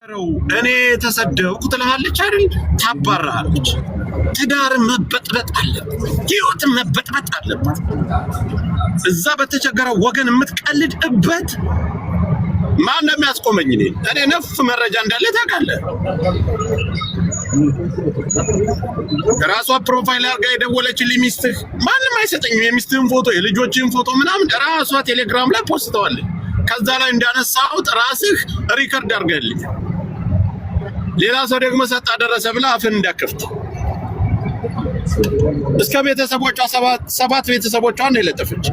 እኔ ተሰደብኩ ትላለች አይደል? ታባራለች። ትዳር መበጥበጥ አለበት፣ ህይወት መበጥበጥ አለበት። እዛ በተቸገረው ወገን የምትቀልድበት ማን ነው የሚያስቆመኝ? እኔ ነፍ መረጃ እንዳለ ታውቃለህ። ራሷ ፕሮፋይል አድርጋ የደወለችልኝ ሚስትህ ማንም አይሰጠኝም። የሚስትህን ፎቶ የልጆችህን ፎቶ ምናምን ራሷ ቴሌግራም ላይ ፖስተዋለች። ከዛ ላይ እንዳነሳሁት ራስህ ሪከርድ አድርገልኝ። ሌላ ሰው ደግሞ ሰጣ ደረሰ ብላ አፍን እንዳከፍት እስከ ቤተሰቦቿ ሰባት ቤተሰቦቿን ነው የለጠፈች።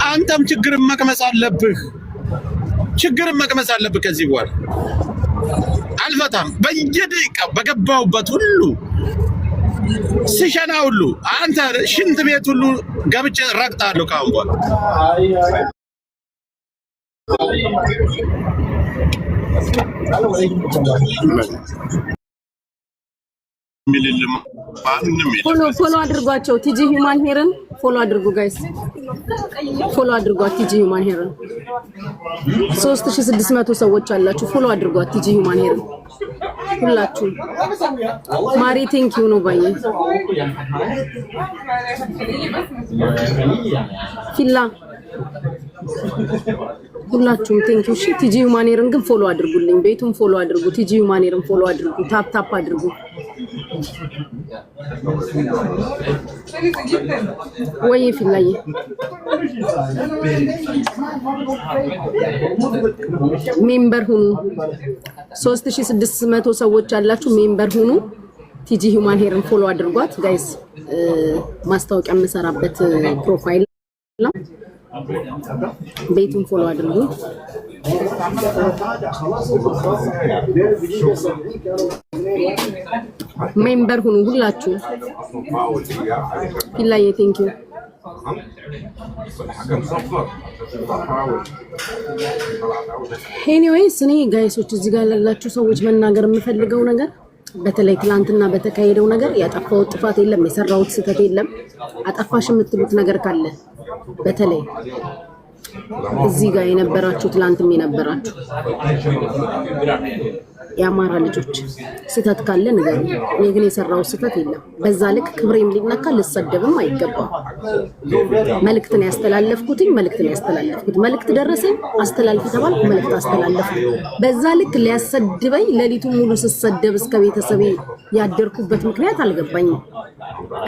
አንተም ችግርን መቅመስ አለብህ፣ ችግርን መቅመስ አለብህ። ከዚህ በኋላ አልፈታም። በየደቂቃው በገባውበት ሁሉ ስሸና ሁሉ አንተ ሽንት ቤት ሁሉ ገብቼ ረግጣለሁ ካሁን በኋላ። ፎሎ አድርጓቸው። ቲጂ ሂውማን ሄርን ፎሎ አድርጉ ጋይስ፣ ፎሎ አድርጓት ቲጂ ሂውማን ሄርን። 3600 ሰዎች አላችሁ። ፎሎ አድርጓት ቲጂ ሂውማን ሄርን ሁላችሁ። ማሪ ቴንክ ዩ ነው ባየ ፊላ ሁላችሁም ቴንክ ዩ። እሺ ቲጂ ሂውማን ሄርን ግን ፎሎ አድርጉልኝ። ቤቱን ፎሎ አድርጉ። ቲጂ ሂውማን ሄርን ፎሎ አድርጉ። ታፕ ታፕ አድርጉ። ወይ ፊላዬ ሜምበር ሁኑ። 3600 ሰዎች አላችሁ። ሜምበር ሁኑ። ቲጂ ሂውማን ሄርን ፎሎ አድርጓት ጋይስ። ማስታወቂያ የምሰራበት ፕሮፋይል ነው። ቤቱን ፎሎ አድርጉ። ሜምበር ሁኑ ሁላችሁ። ፊላዬ ቴንክ ዩ። ኤኒዌይስ እኔ ጋይሶች እዚህ ጋር ያላችሁ ሰዎች መናገር የምፈልገው ነገር በተለይ ትላንትና በተካሄደው ነገር ያጠፋሁት ጥፋት የለም፣ የሰራሁት ስህተት የለም። አጠፋሽ የምትሉት ነገር ካለ በተለይ እዚህ ጋር የነበራችሁ ትላንትም የነበራችሁ የአማራ ልጆች ስህተት ካለ ንገሩ። እኔ ግን የሰራው ስህተት የለም። በዛ ልክ ክብሬም ሊነካ ልሰደብም አይገባም። መልእክትን ያስተላለፍኩት መልእክት ደረሰኝ አስተላልፍ ተባልኩ፣ መልእክት አስተላለፍኩ። በዛ ልክ ሊያሰድበኝ ሌሊቱን ሙሉ ስሰደብ እስከ ቤተሰቤ ያደርኩበት ምክንያት አልገባኝም።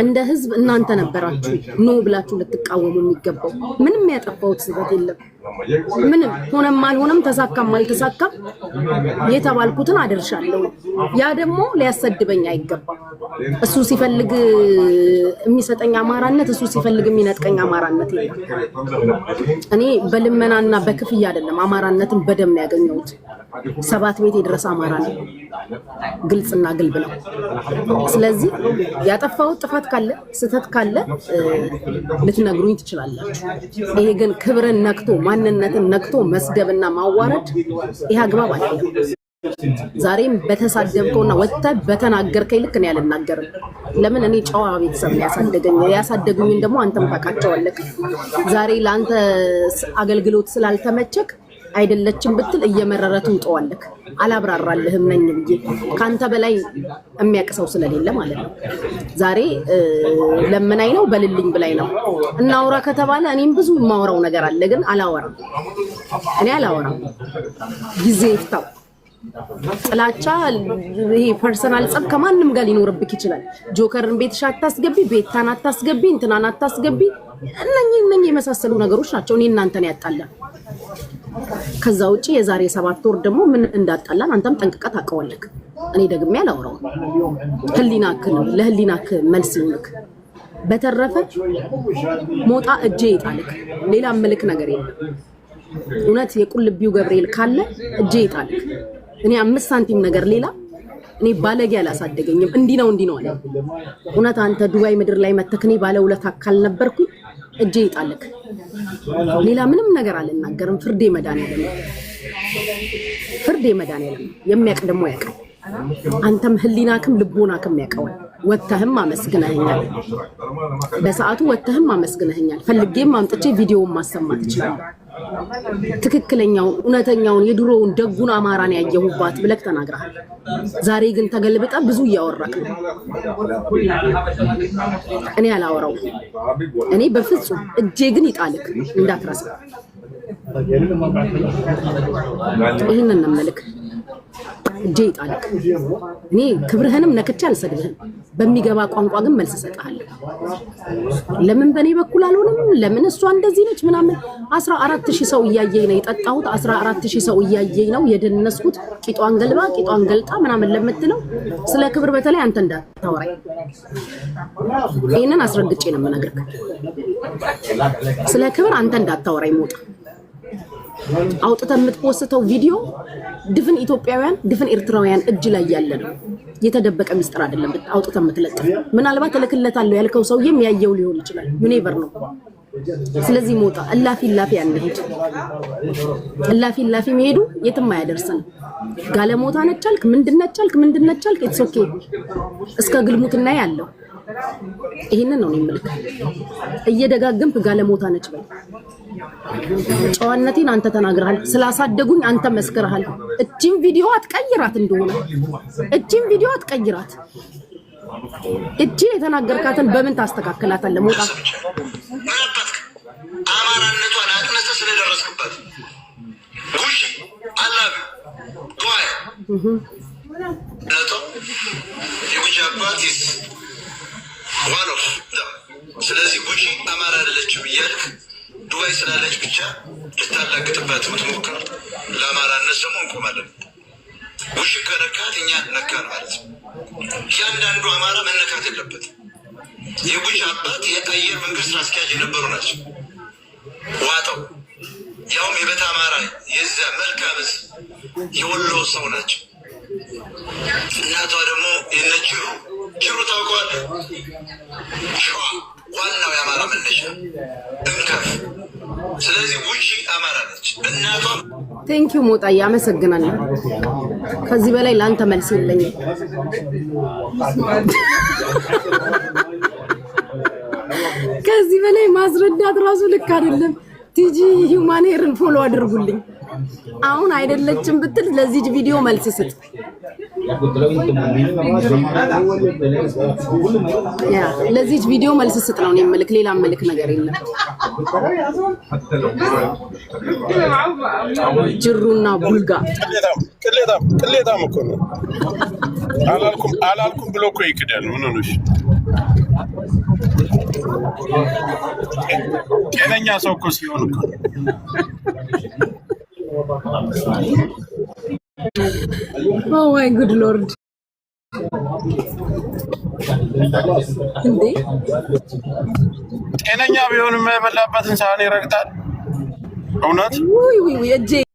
እንደ ህዝብ እናንተ ነበራችሁ ኖ ብላችሁ ልትቃወሙ የሚገባው። ምንም ያጠፋሁት ስህተት የለም። ምንም ሆነም አልሆነም ተሳካም አልተሳካም የተባልኩትን አደርሻለሁ። ያ ደግሞ ሊያሰድበኝ አይገባም። እሱ ሲፈልግ የሚሰጠኝ አማራነት፣ እሱ ሲፈልግ የሚነጥቀኝ አማራነት የለም። እኔ በልመናና በክፍያ አይደለም አማራነትን በደም ነው ያገኘሁት። 7 ቤት ድረስ አማራ ነው። ግልጽና ግልብ ነው። ስለዚህ ያጠፋሁት ጥፋት ካለ ስህተት ካለ ልትነግሩኝ ትችላላችሁ። ይሄ ግን ክብርን ነክቶ ማንነትን ነክቶ መስደብና ማዋረድ ይሄ አግባብ አይደለም። ዛሬም በተሳደብከውና ወጥተህ በተናገርከኝ ልክ ነው ያልናገርም። ለምን እኔ ጨዋ ቤተሰብ ነው ያሳደጉኝ ደግሞ አንተም ታውቃቸዋለህ። ዛሬ ለአንተ አገልግሎት ስላልተመቸክ አይደለችም ብትል እየመረረ ትውጠዋለህ። አላብራራልህም ነኝ ብዬ ካንተ በላይ የሚያቅሰው ስለሌለ ማለት ነው። ዛሬ ለምናይ ነው በልልኝ ብላይ ነው እናውራ ከተባለ እኔም ብዙ ማውራው ነገር አለ፣ ግን አላወራም። እኔ አላወራም። ጊዜ ይፍታው። ጥላቻ ይሄ ፐርሰናል ጸብ ከማንም ጋር ሊኖርብክ ይችላል። ጆከርን ቤትሽ አታስገቢ፣ ቤታን አታስገቢ፣ እንትናን አታስገቢ። እነኚህ የመሳሰሉ ነገሮች ናቸው እኔ እናንተን ያጣላል። ከዛ ውጪ የዛሬ 7 ወር ደግሞ ምን እንዳጣላን አንተም ጠንቅቀህ ታውቀዋለህ። እኔ ደግሜ አላወራው። ለህሊናክ መልስ ይሁንክ። በተረፈ ሞጣ እጄ ይጣልክ። ሌላ ምልክ ነገር የለም። እውነት የቁልቢው ገብርኤል ካለ እጄ ይጣልክ። እኔ 5 ሳንቲም ነገር ሌላ እኔ ባለጌ አላሳደገኝም። እንዲህ ነው አለ። እውነት አንተ ዱባይ ምድር ላይ መተክኔ ባለውለታ አካል ነበርኩ። እጄ ይጣልክ። ሌላ ምንም ነገር አልናገርም። ፍርዴ መድኃኒዓለም የሚያውቅ ደግሞ ያውቃል። አንተም ህሊናክም ልቦናክም ያውቀዋል። ወተህም አመስግነኸኛል። በሰዓቱ ወተህም አመስግነኸኛል። ፈልጌም አምጥቼ ቪዲዮውን ማሰማት ይችላል። ትክክለኛው እውነተኛውን የድሮውን ደጉን አማራን ያየሁባት ብለክ ተናግራል ዛሬ ግን ተገልብጣ ብዙ ያወራክ እኔ አላወራው እኔ በፍጹም እጄ ግን ይጣልክ እንዳትረሳ ይሄንን ነምልክ እጄ ይጣልክ እኔ ክብርህንም ነክቼ አልሰድብህም በሚገባ ቋንቋ ግን መልስ ሰጣለሁ ለምን በኔ በኩል አልሆነም ለምን እሷ እንደዚህ ነች ምናምን 14000 ሰው እያየኝ ነው የጠጣሁት 14000 ሰው እያየኝ ነው የደነስኩት ቂጧን ገልባ ቂጧን ገልጣ ምናምን ለምትለው ስለ ክብር በተለይ አንተ እንዳታወራይ ይሄንን አስረግጬ ነው የምነግርህ ስለ ክብር አንተ እንዳታወራይ ሞጣ አውጥተህ የምትፖስተው ቪዲዮ ድፍን ኢትዮጵያውያን ድፍን ኤርትራውያን እጅ ላይ ያለ ነው የተደበቀ ሚስጥር አይደለም አውጥተህ የምትለጥፍ ምናልባት ተልክለታለሁ ያልከው ሰውዬም ያየው ሊሆን ይችላል ዩኒቨር ነው ስለዚህ ሞጣ እላፊ አንሄድ እላፊ መሄዱ የትም አያደርሰን ጋለሞታ ነቻልክ ምንድነቻልክ ኢትስ ኦኬ እስከ ግልሙትና ያለው ይሄንን ነው የሚልክ እየደጋገምክ ጋለሞታ ነች በል ጨዋነቴን አንተ ተናግረሃል ስላሳደጉኝ አንተ መስከረሃል እቺን ቪዲዮ አትቀይራት እንደሆነ እቺን ቪዲዮ አትቀይራት እቺ የተናገርካትን በምን ታስተካክላታለህ ሞጣ አማራነቷን አጥነተ ስለደረስክበት ጉሽ አላህ ዱአይ የጉሽ አባቲስ ዋኖፍ ስለዚህ ጉሽ አማራ አይደለችም እያልክ ዱባይ ስላለች ብቻ ልታላግጥበት ምትሞክር ለአማራነት ደግሞ እንቆማለን ጉሽ ከነካት እኛ ነካን ማለት ነው እያንዳንዱ አማራ መነካት የለበት የጉሽ አባት የአየር መንግስት ስራ አስኪያጅ የነበሩ ናቸው ዋጠው ያውም የቤተ አማራ የዛ መልካምስ የወሎ ሰው ናቸው እናቷ ደግሞ የነችሩ ችሩ ታውቀዋለህ ሸዋ ዋናው የአማራ መነሻ እንከፍ ስለዚህ ጉሺ አማራ ነች እናቷ ቴንኪው ሞጣ ያመሰግናለሁ ከዚህ በላይ ላንተ መልስ የለኝም ከዚህ በላይ ማስረዳት ራሱ ልክ አይደለም ቲጂ ሂውማን ሄርን ፎሎ አድርጉልኝ አሁን አይደለችም ብትል ለዚህ ቪዲዮ መልስ ስጥ ያ ለዚህ ቪዲዮ መልስ ስጥ ነው የምልክ ሌላ መልክ ነገር የለም ጅሩና ቡልጋ ቅሌታም እኮ ነው አላልኩም ብሎ እኮ ይክዳል ምን ሆነሽ ጤነኛ ሰው እኮ ሲሆን እኮ Oh my good lord እንዴ ጤነኛ ቢሆን የማይበላበትን ሳህን ይረግጣል እውነት ውይ እጄ